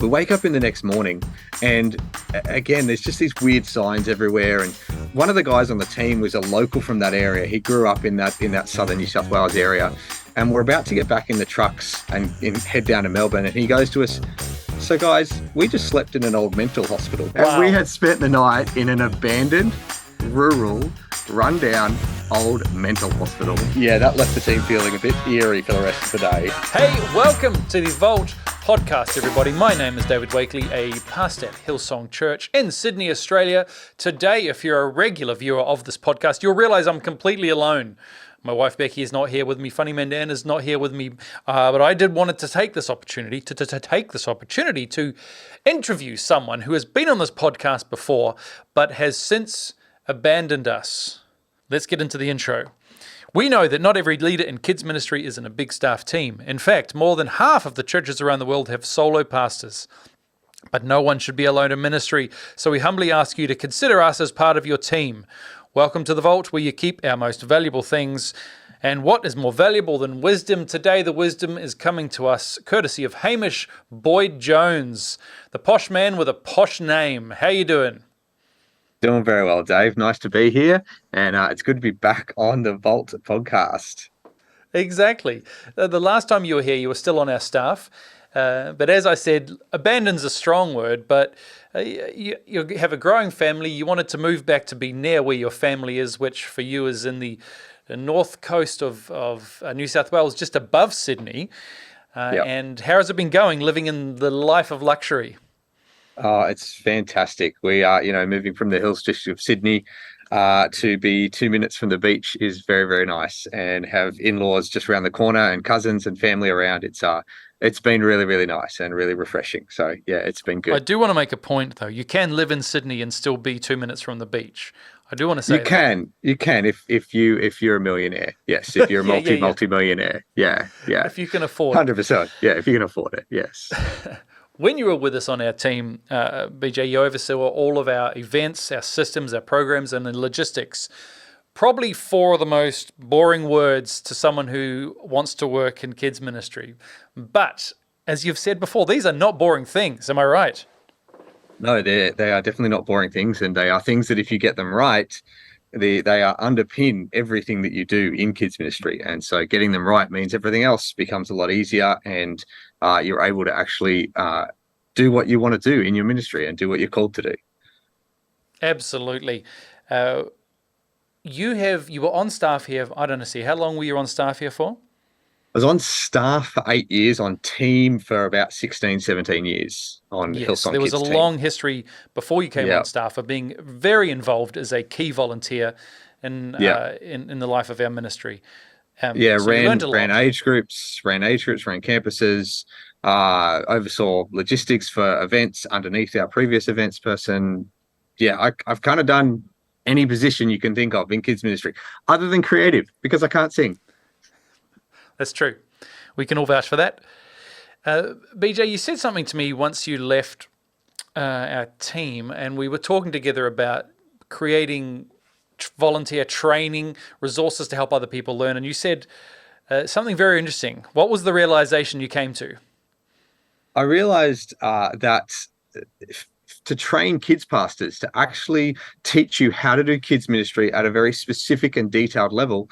We wake up in the next morning and again, there's just these weird signs everywhere. And one of the guys on the team was a local from that area. He grew up in that southern New South Wales area. And we're about to get back in the trucks and head down to Melbourne. And he goes to us, "So guys, we just slept in an old mental hospital." Wow. And we had spent the night in an abandoned, rural, rundown, old mental hospital. Yeah, that left the team feeling a bit eerie for the rest of the day. Hey, welcome to the Vault podcast, everybody. My name is David Wakerley, a pastor at Hillsong Church in Sydney, Australia. Today, if you're a regular viewer of this podcast, you'll realize I'm completely alone. My wife Beci is not here with me. Funny Man Dan is not here with me. But I did want to take this opportunity to interview someone who has been on this podcast before, but has since abandoned us. Let's get into the intro. We know that not every leader in kids ministry is in a big staff team. In fact, more than half of the churches around the world have solo pastors. But no one should be alone in ministry, so we humbly ask you to consider us as part of your team. Welcome to the Vault, where you keep our most valuable things. And what is more valuable than wisdom? Today, the wisdom is coming to us courtesy of Hamish Boyd-Jones, the posh man with a posh name. How you doing? Doing very well, Dave. Nice to be here. And it's good to be back on the Vault podcast. Exactly. The last time you were here, you were still on our staff. But as I said, abandon's a strong word, but you have a growing family. You wanted to move back to be near where your family is, which for you is in the north coast of New South Wales, just above Sydney. Yep. And how has it been going, living in the life of luxury? Oh, it's fantastic. We are, moving from the hills district of Sydney to be 2 minutes from the beach is very, very nice, and have in-laws just around the corner and cousins and family around. It's been really, really nice and really refreshing. So yeah, it's been good. I do want to make a point though. You can live in Sydney and still be 2 minutes from the beach. I do want to say you can if you're a millionaire. Yes, if you're a multi-millionaire. Yeah. If you can afford 100%. Yeah, if you can afford it. Yes. When you were with us on our team, Beci, you oversaw all of our events, our systems, our programs, and the logistics. Probably four of the most boring words to someone who wants to work in kids ministry. But as you've said before, these are not boring things. Am I right? No, they are definitely not boring things, and they are things that if you get them right, they are underpin everything that you do in kids ministry. And so getting them right means everything else becomes a lot easier, and you're able to actually do what you want to do in your ministry and do what you're called to do. Absolutely. You were on staff here. I don't know, how long were you on staff here for? I was on staff for 8 years, on team for about 16, 17 years on Hillsong. There was Kids a team. Long history before you came on staff of being very involved as a key volunteer in the life of our ministry. Ran age groups, ran campuses, oversaw logistics for events underneath our previous events person. Yeah, I've kind of done any position you can think of in kids ministry, other than creative, because I can't sing. That's true. We can all vouch for that. Beci, you said something to me once you left our team, and we were talking together about creating volunteer training, resources to help other people learn, and you said something very interesting. What was the realization you came to? I realized that to train kids pastors, to actually teach you how to do kids ministry at a very specific and detailed level,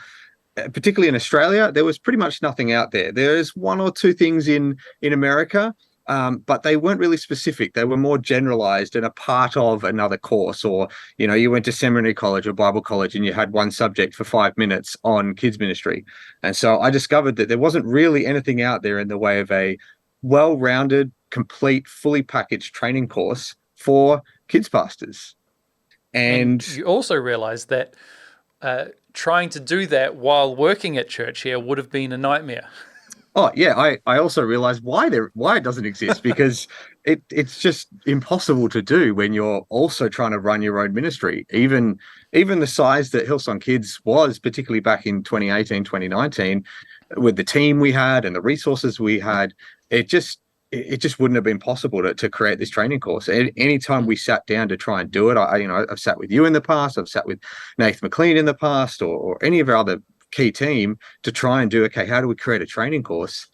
particularly in Australia, there was pretty much nothing out there. There's one or two things in America, but they weren't really specific. They were more generalized and a part of another course, or, you went to seminary college or Bible college and you had one subject for 5 minutes on kids ministry. And so I discovered that there wasn't really anything out there in the way of a well-rounded, complete, fully packaged training course for kids pastors. And you also realized that trying to do that while working at church here would have been a nightmare. Oh yeah, I also realized why it doesn't exist, because it's just impossible to do when you're also trying to run your own ministry. Even the size that Hillsong Kids was, particularly back in 2018, 2019, with the team we had and the resources we had, it just wouldn't have been possible to create this training course. Anytime we sat down to try and do it, I've sat with you in the past, I've sat with Nathan McLean in the past, or any of our other key team to try and do, okay, how do we create a training course?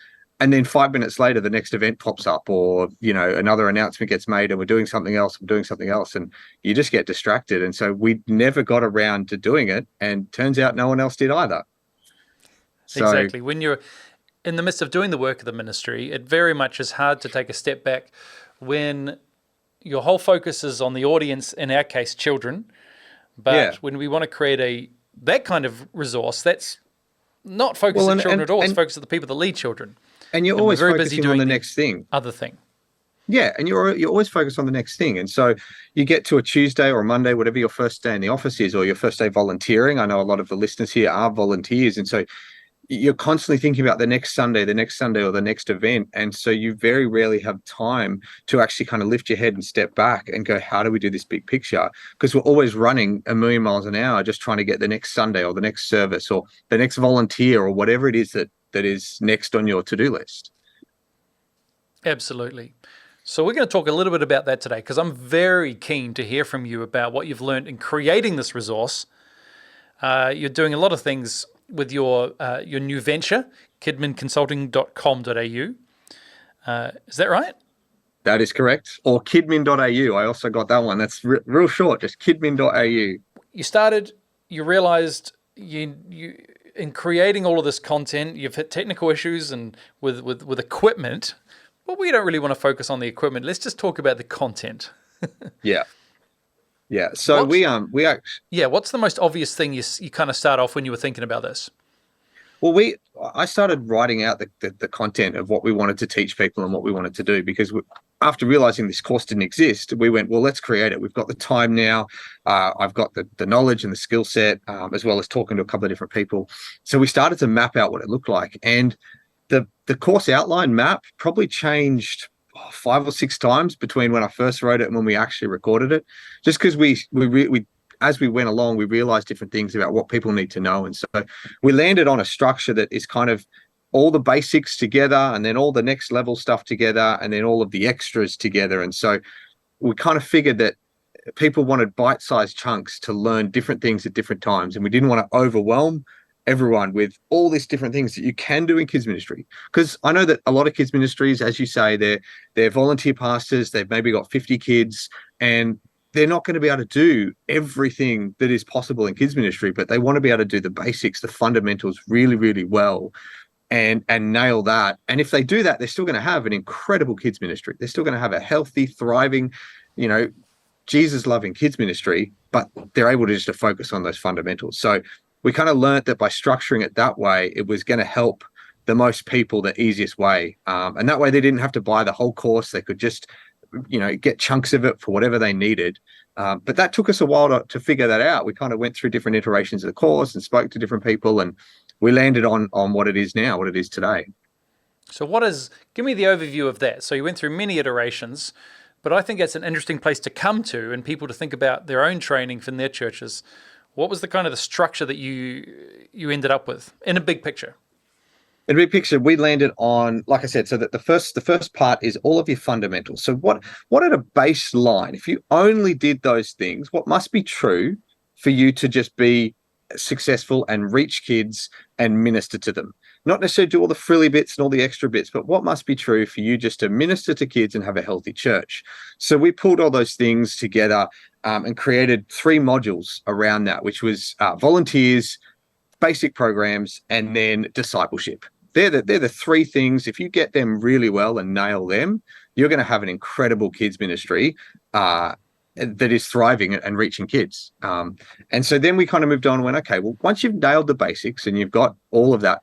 And then 5 minutes later, the next event pops up, or another announcement gets made, and we're doing something else. I'm doing something else, and you just get distracted. And so we never got around to doing it, and turns out no one else did either. So Exactly. When you're in the midst of doing the work of the ministry, it very much is hard to take a step back when your whole focus is on the audience, in our case, children. But yeah, when we want to create that kind of resource, that's not focused well, at and children and at all. It's and focused at the people that lead children. and you're And we're always very busy focusing on doing the the next thing. other thing. Yeah, and you're always focused on the next thing. And so you get to a Tuesday or a Monday, whatever your first day in the office is, or your first day volunteering. I know a lot of the listeners here are volunteers, and so you're constantly thinking about the next Sunday, or the next event. And so you very rarely have time to actually kind of lift your head and step back and go, how do we do this big picture? Because we're always running a million miles an hour, just trying to get the next Sunday or the next service or the next volunteer or whatever it is that is next on your to-do list. Absolutely. So we're going to talk a little bit about that today, because I'm very keen to hear from you about what you've learned in creating this resource. You're doing a lot of things with your new venture, kidminconsulting.com.au. Is that right? That is correct. Or kidmin.au. I also got that one. That's real short, just kidmin.au. You started, you realized you in creating all of this content, you've hit technical issues and with equipment. But we don't really want to focus on the equipment. Let's just talk about the content. Yeah. Yeah. So we actually, Yeah, what's the most obvious thing you kind of start off when you were thinking about this? well, I started writing out the content of what we wanted to teach people and what we wanted to do, because after realizing this course didn't exist, we went, well, let's create it. We've got the time now. I've got the knowledge and the skill set, as well as talking to a couple of different people. So we started to map out what it looked like. And the course outline map probably changed 5 or 6 times between when I first wrote it and when we actually recorded it, just because we as we went along, we realized different things about what people need to know. And so we landed on a structure that is kind of all the basics together, and then all the next level stuff together, and then all of the extras together. And so we kind of figured that people wanted bite-sized chunks to learn different things at different times, and we didn't want to overwhelm everyone with all these different things that you can do in kids ministry. Because I know that a lot of kids ministries, as you say, they're volunteer pastors, they've maybe got 50 kids, and they're not going to be able to do everything that is possible in kids ministry, but they want to be able to do the basics, the fundamentals really, really well, and nail that. And if they do that, they're still going to have an incredible kids ministry. They're still going to have a healthy, thriving, Jesus loving kids ministry, but they're able to just to focus on those fundamentals. So we kind of learned that by structuring it that way, it was going to help the most people the easiest way. And that way they didn't have to buy the whole course. They could just, get chunks of it for whatever they needed. But that took us a while to figure that out. We kind of went through different iterations of the course and spoke to different people, and we landed on what it is now, what it is today. So give me the overview of that. So you went through many iterations, but I think that's an interesting place to come to and people to think about their own training from their churches. What was the structure that you ended up with in a big picture? In a big picture, we landed on, like I said, so that the first part is all of your fundamentals. So what at a baseline, if you only did those things, what must be true for you to just be successful and reach kids and minister to them? Not necessarily do all the frilly bits and all the extra bits, but what must be true for you just to minister to kids and have a healthy church? So we pulled all those things together and created 3 modules around that, which was volunteers, basic programs, and then discipleship. They're the 3 things. If you get them really well and nail them, you're going to have an incredible kids ministry that is thriving and reaching kids. And so then we kind of moved on and went, okay, well, once you've nailed the basics and you've got all of that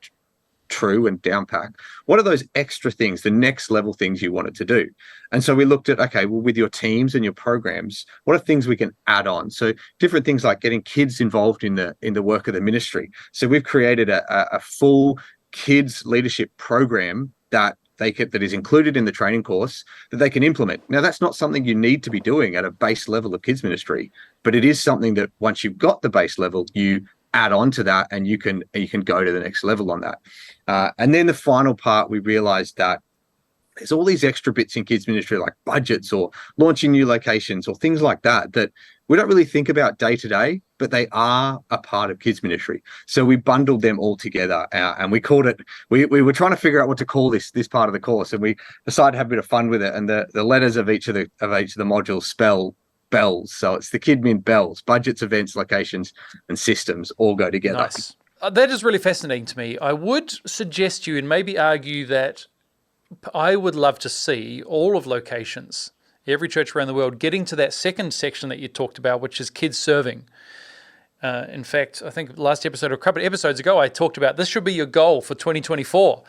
true and down pack, what are those extra things, the next level things you wanted to do? And so we looked at, okay, well, with your teams and your programs, what are things we can add on? So different things like getting kids involved in the work of the ministry. So we've created a full kids leadership program that is included in the training course that they can implement. Now, that's not something you need to be doing at a base level of kids ministry, but it is something that once you've got the base level, you add on to that and you can go to the next level on that. And then the final part, we realized that there's all these extra bits in kids ministry, like budgets or launching new locations or things like that we don't really think about day to day, but they are a part of kids ministry. So we bundled them all together, and we called it. We were trying to figure out what to call this part of the course, and we decided to have a bit of fun with it. And the letters of each of the modules spell bells. So it's the Kidmin bells: budgets, events, locations, and systems all go together. Nice. That is really fascinating to me. I would suggest you and maybe argue that I would love to see all of locations, every church around the world, getting to that second section that you talked about, which is kids serving. In fact, I think last episode or a couple of episodes ago, I talked about this should be your goal for 2024.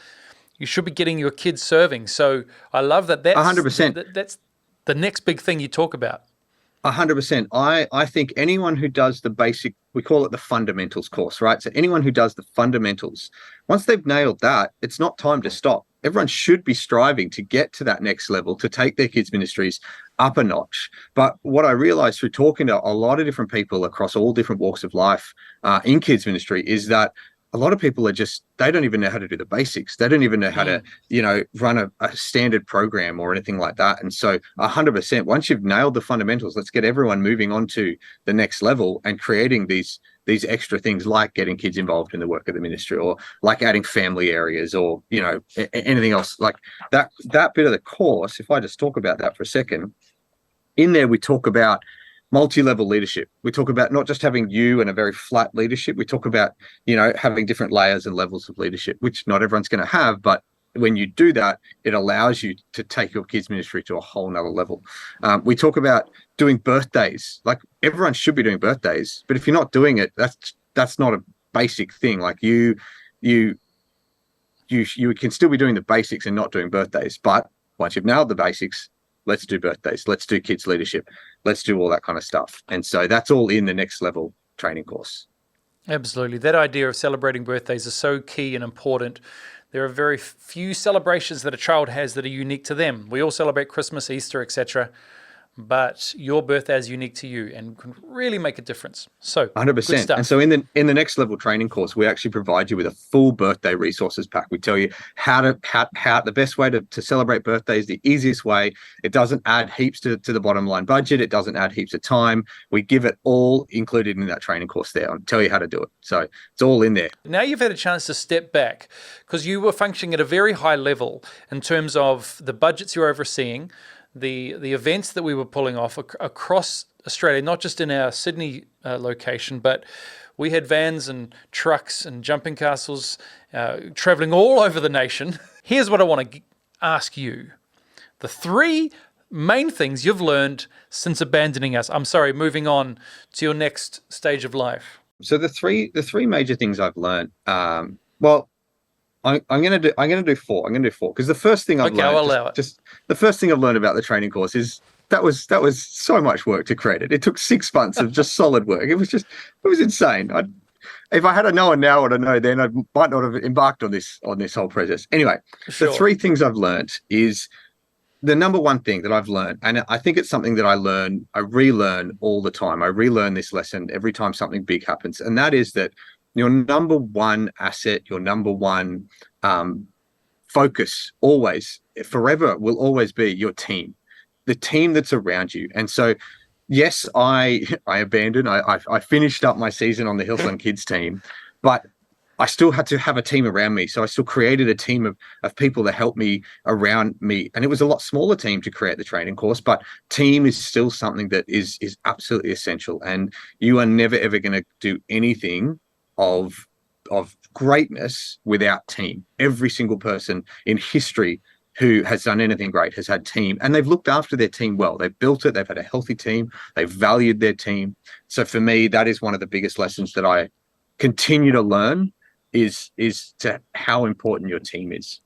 You should be getting your kids serving. So I love that. That's 100%. That's the next big thing you talk about. 100%. I think anyone who does the basic, we call it the fundamentals course, right? So anyone who does the fundamentals, once they've nailed that, it's not time to stop. Everyone should be striving to get to that next level, to take their kids' ministries up a notch. But what I realized through talking to a lot of different people across all different walks of life in kids' ministry is that a lot of people are just, they don't even know how to do the basics. They don't even know how to, run a standard program or anything like that. And so 100%, once you've nailed the fundamentals, let's get everyone moving on to the next level and creating these extra things like getting kids involved in the work of the ministry, or like adding family areas, or, anything else like that bit of the course. If I just talk about that for a second, in there, we talk about multi-level leadership. We talk about not just having you and a very flat leadership. We talk about, having different layers and levels of leadership, which not everyone's going to have. But when you do that, it allows you to take your kids' ministry to a whole nother level. We talk about doing birthdays. Like, everyone should be doing birthdays, but if you're not doing it, that's not a basic thing. Like you can still be doing the basics and not doing birthdays. But once you've nailed the basics, let's do birthdays, let's do kids leadership, let's do all that kind of stuff. And so that's all in the next level training course. Absolutely. That idea of celebrating birthdays is so key and important. There are very few celebrations that a child has that are unique to them. We all celebrate Christmas, Easter, etc. But your birthday is unique to you and can really make a difference. So 100%. And so in the next level training course, we actually provide you with a full birthday resources pack. We tell you how the best way to celebrate birthdays, the easiest way. It doesn't add heaps to the bottom line budget. It doesn't add heaps of time. We give it all included in that training course there. I'll tell you how to do it. So it's all in there. Now you've had a chance to step back, because you were functioning at a very high level in terms of the budgets you're overseeing, the events that we were pulling off across Australia, not just in our Sydney location, but we had vans and trucks and jumping castles traveling all over the nation. Here's what I want to ask you. The three main things you've learned since abandoning us. Moving on to your next stage of life. So the three major things I've learned, I'm gonna do four. I'm gonna do four, because the first thing I've learned, the first thing I've learned about the training course is that was so much work to create it. It took 6 months of just solid work. It was insane. If I had known now what I know then, I might not have embarked on this whole process. Anyway, Sure. The three things I've learned is the number one thing that I've learned, and I think it's something that I relearn all the time. I relearn this lesson every time something big happens, and that is that your number one asset, your number one focus, always, forever, will always be your team, the team that's around you. And so, yes, I abandoned. I finished up my season on the Hillsong Kids team, but I still had to have a team around me. So I still created a team of people that helped me around me. And it was a lot smaller team to create the training course, but team is still something that is absolutely essential. And you are never, ever going to do anything of greatness without team. Every single person in history who has done anything great has had team, and they've looked after their team well. They've built it. They've had a healthy team. They've valued their team. So for me, that is one of the biggest lessons that I continue to learn, is to how important your team is.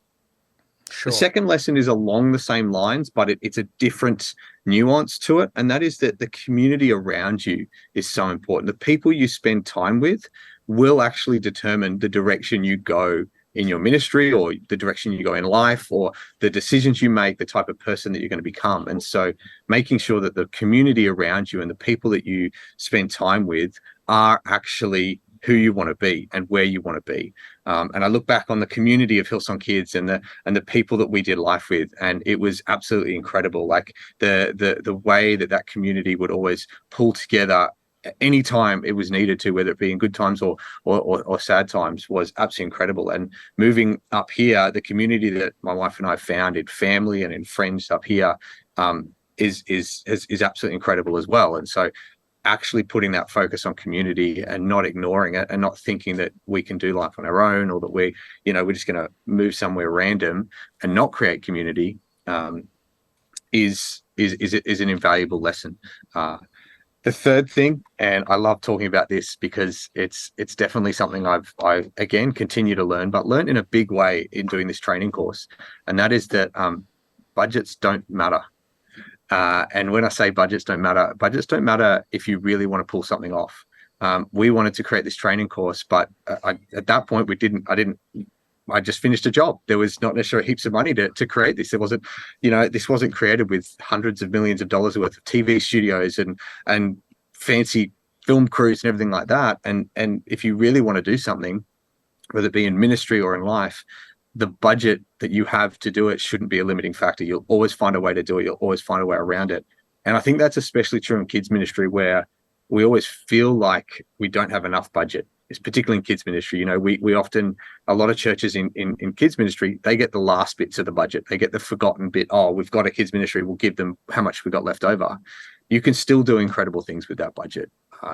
Sure. The second lesson is along the same lines, but it's a different nuance to it. And that is that the community around you is so important. The people you spend time with will actually determine the direction you go in your ministry, or the direction you go in life, or the decisions you make, the type of person that you're going to become. And so making sure that the community around you and the people that you spend time with are actually who you want to be and where you want to be. And I look back on the community of Hillsong Kids and the people that we did life with, and it was absolutely incredible. Like the way that community would always pull together anytime it was needed to, whether it be in good times or sad times, was absolutely incredible. And moving up here, the community that my wife and I found in family and in friends up here is absolutely incredible as well. And so actually putting that focus on community and not ignoring it and not thinking that we can do life on our own, or that we're just going to move somewhere random and not create community, is an invaluable lesson. The third thing, and I love talking about this because it's definitely something I again continue to learn, but learn in a big way in doing this training course, and that is that budgets don't matter. And when I say budgets don't matter if you really want to pull something off. We wanted to create this training course, but at that point I just finished a job. There was not necessarily heaps of money to create this. It wasn't, this wasn't created with hundreds of millions of dollars worth of TV studios and fancy film crews and everything like that. And if you really want to do something, whether it be in ministry or in life, the budget that you have to do it shouldn't be a limiting factor. You'll always find a way to do it. You'll always find a way around it. And I think that's especially true in kids ministry, where we always feel like we don't have enough budget. It's particularly in kids ministry. We often, a lot of churches in kids ministry, they get the last bits of the budget. They get the forgotten bit. Oh, we've got a kids ministry. We'll give them how much we got left over. You can still do incredible things with that budget.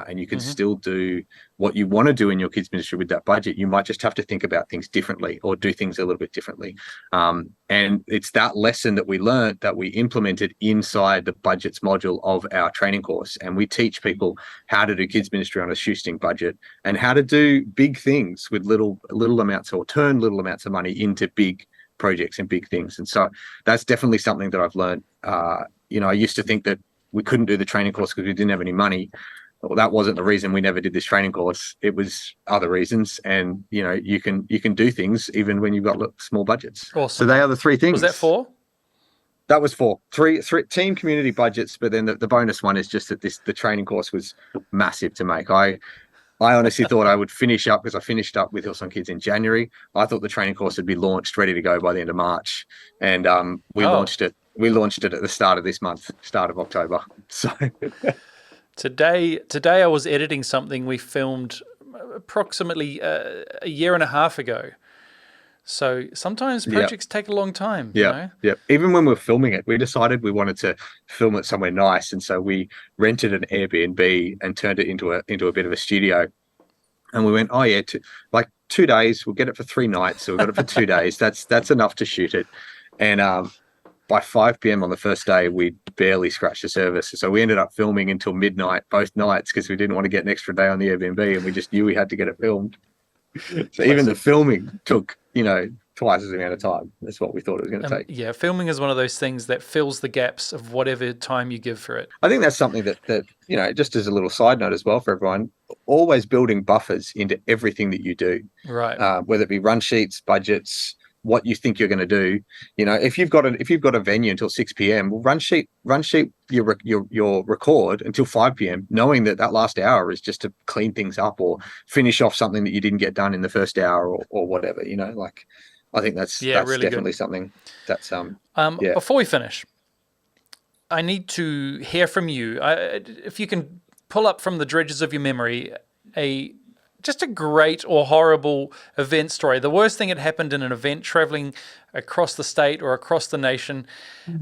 And you can still do what you want to do in your kids ministry with that budget. You might just have to think about things differently or do things a little bit differently. And it's that lesson that we learned that we implemented inside the budgets module of our training course. And we teach people how to do kids ministry on a shoestring budget and how to do big things with little amounts, or turn little amounts of money into big projects and big things. And so that's definitely something that I've learned. I used to think that we couldn't do the training course because we didn't have any money. Well, that wasn't the reason we never did this training course. It was other reasons. And, you can do things even when you've got small budgets. Awesome. So they are the three things. Was that 4? That was 4. Three team community budgets. But then the bonus one is just that the training course was massive to make. I honestly thought I would finish up, because I finished up with Hillsong Kids in January. I thought the training course would be launched, ready to go by the end of March. And we launched it. We launched it at the start of this month, start of October. So Today I was editing something we filmed approximately a year and a half ago. So sometimes projects take a long time. Yeah. Even when we were filming it, we decided we wanted to film it somewhere nice, and so we rented an Airbnb and turned it into a bit of a studio. And we went, 2 days. We'll get it for 3 nights. So we got it for 2 days. That's enough to shoot it. And by 5 p.m. on the first day, we barely scratched the surface. So we ended up filming until midnight both nights, because we didn't want to get an extra day on the Airbnb, and we just knew we had to get it filmed. So even the filming took, twice as amount of time. That's what we thought it was going to take. Yeah, filming is one of those things that fills the gaps of whatever time you give for it. I think that's something that just as a little side note as well for everyone, always building buffers into everything that you do. Right. Whether it be run sheets, budgets, what you think you're going to do. If you've got a venue until 6 p.m, well, run sheet your record until 5 p.m, knowing that last hour is just to clean things up or finish off something that you didn't get done in the first hour or whatever. I think that's really definitely good. Something that's Before we finish, I need to hear from you. If you can pull up from the dredges of your memory just a great or horrible event story. The worst thing that happened in an event, traveling across the state or across the nation.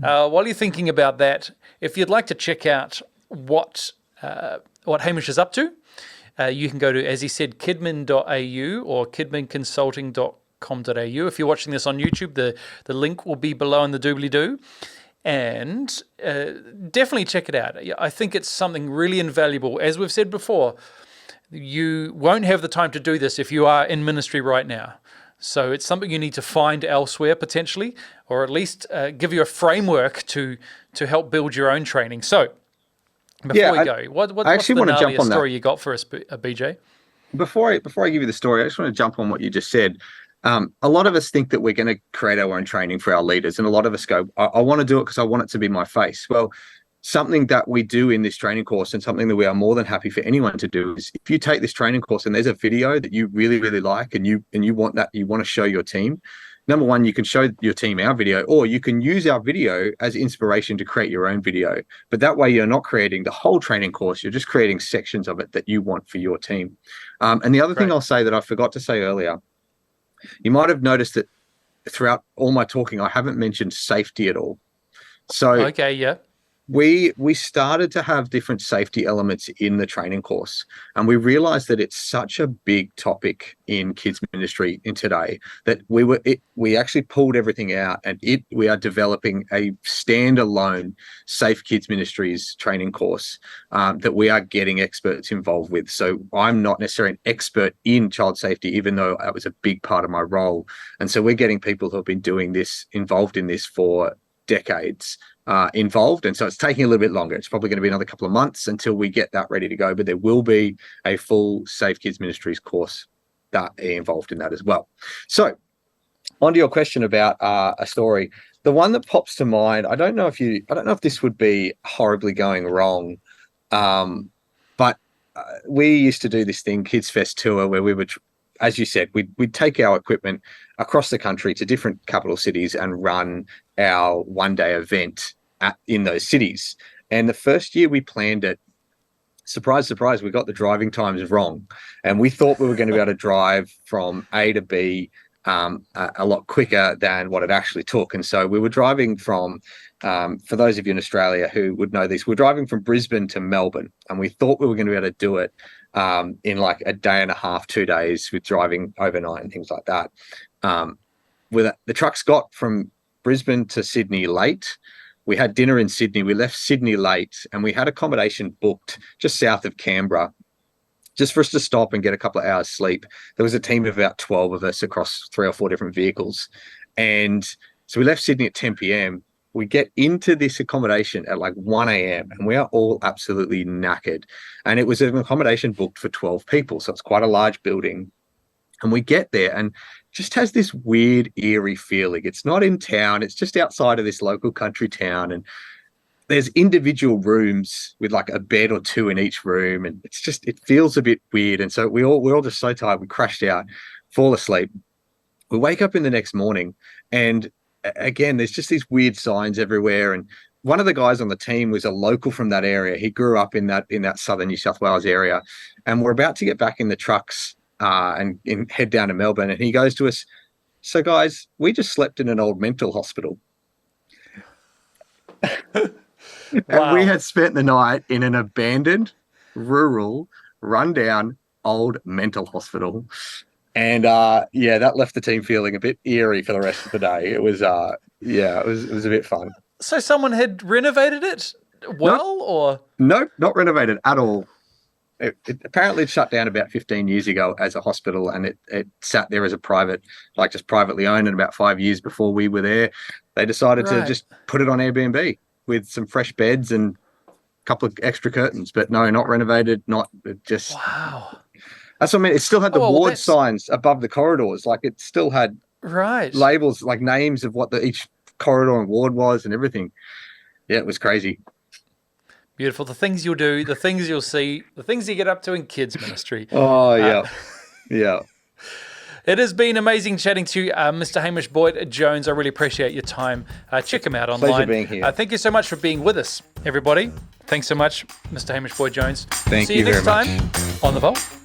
While you're thinking about that, if you'd like to check out what Hamish is up to, you can go to, as he said, kidmin.au or kidminconsulting.com.au. If you're watching this on YouTube, the link will be below in the doobly-doo. And definitely check it out. I think it's something really invaluable. As we've said before, you won't have the time to do this if you are in ministry right now. So it's something you need to find elsewhere potentially, or at least give you a framework to help build your own training. So before we go, what's the gnarliest story you got for us, BJ? Before I give you the story, I just want to jump on what you just said. A lot of us think that we're going to create our own training for our leaders, and a lot of us go, I want to do it because I want it to be my face. Well, something that we do in this training course, and something that we are more than happy for anyone to do, is if you take this training course and there's a video that you really, really like, and you want to show your team, number one, you can show your team our video, or you can use our video as inspiration to create your own video. But that way you're not creating the whole training course, you're just creating sections of it that you want for your team. And the other thing I'll say that I forgot to say earlier, you might have noticed that throughout all my talking, I haven't mentioned safety at all. So okay, yeah. We started to have different safety elements in the training course, and we realized that it's such a big topic in kids ministry in today that we actually pulled everything out, and we are developing a standalone safe kids ministries training course that we are getting experts involved with. So I'm not necessarily an expert in child safety, even though that was a big part of my role. And so we're getting people who have been doing this, involved in this for decades, involved, and so it's taking a little bit longer. It's probably going to be another couple of months until we get that ready to go, but there will be a full Safe Kids Ministries course that involved in that as well. So on to your question about a story. The one that pops to mind, I don't know if this would be horribly going wrong, but we used to do this thing, Kids Fest Tour, where we would, as you said, we'd take our equipment across the country to different capital cities and run our one-day event in those cities. And the first year we planned it, surprise, surprise, we got the driving times wrong. And we thought we were going to be able to drive from A to B a lot quicker than what it actually took. And so we were driving from, for those of you in Australia who would know this, we're driving from Brisbane to Melbourne. And we thought we were going to be able to do it in like a day and a half, 2 days, with driving overnight and things like that. The trucks got from Brisbane to Sydney late. We had dinner in Sydney. We left Sydney late, and we had accommodation booked just south of Canberra, just for us to stop and get a couple of hours sleep. There was a team of about 12 of us across 3 or 4 different vehicles. And so we left Sydney at 10 p.m. We get into this accommodation at like 1 a.m. and we are all absolutely knackered. And it was an accommodation booked for 12 people. So it's quite a large building. And we get there and just has this weird, eerie feeling. It's not in town. It's just outside of this local country town. And there's individual rooms with like a bed or 2 in each room. And it feels a bit weird. And so we're all just so tired. We crashed out, fall asleep. We wake up in the next morning, and again, there's just these weird signs everywhere. And one of the guys on the team was a local from that area. He grew up in that southern New South Wales area. And we're about to get back in the trucks and head down to Melbourne. And he goes to us, "So guys, we just slept in an old mental hospital." And we had spent the night in an abandoned, rural, rundown, old mental hospital. And that left the team feeling a bit eerie for the rest of the day. It was it was a bit fun. So someone had renovated it well, or? Nope, not renovated at all. It apparently shut down about 15 years ago as a hospital, and it sat there as a private, like just privately owned. And about 5 years before we were there, they decided to just put it on Airbnb with some fresh beds and a couple of extra curtains. But no, not renovated, just... Wow. That's what I mean. It still had the ward signs above the corridors. Like it still had labels, like names of what each corridor and ward was and everything. Yeah, it was crazy. Beautiful. The things you'll do, the things you'll see, the things you get up to in kids ministry. Oh, yeah. Yeah. It has been amazing chatting to you, Mr. Hamish Boyd-Jones. I really appreciate your time. Check him out online. Pleasure being here. Thank you so much for being with us, everybody. Thanks so much, Mr. Hamish Boyd-Jones. Thank you very much. See you next time on The Vault.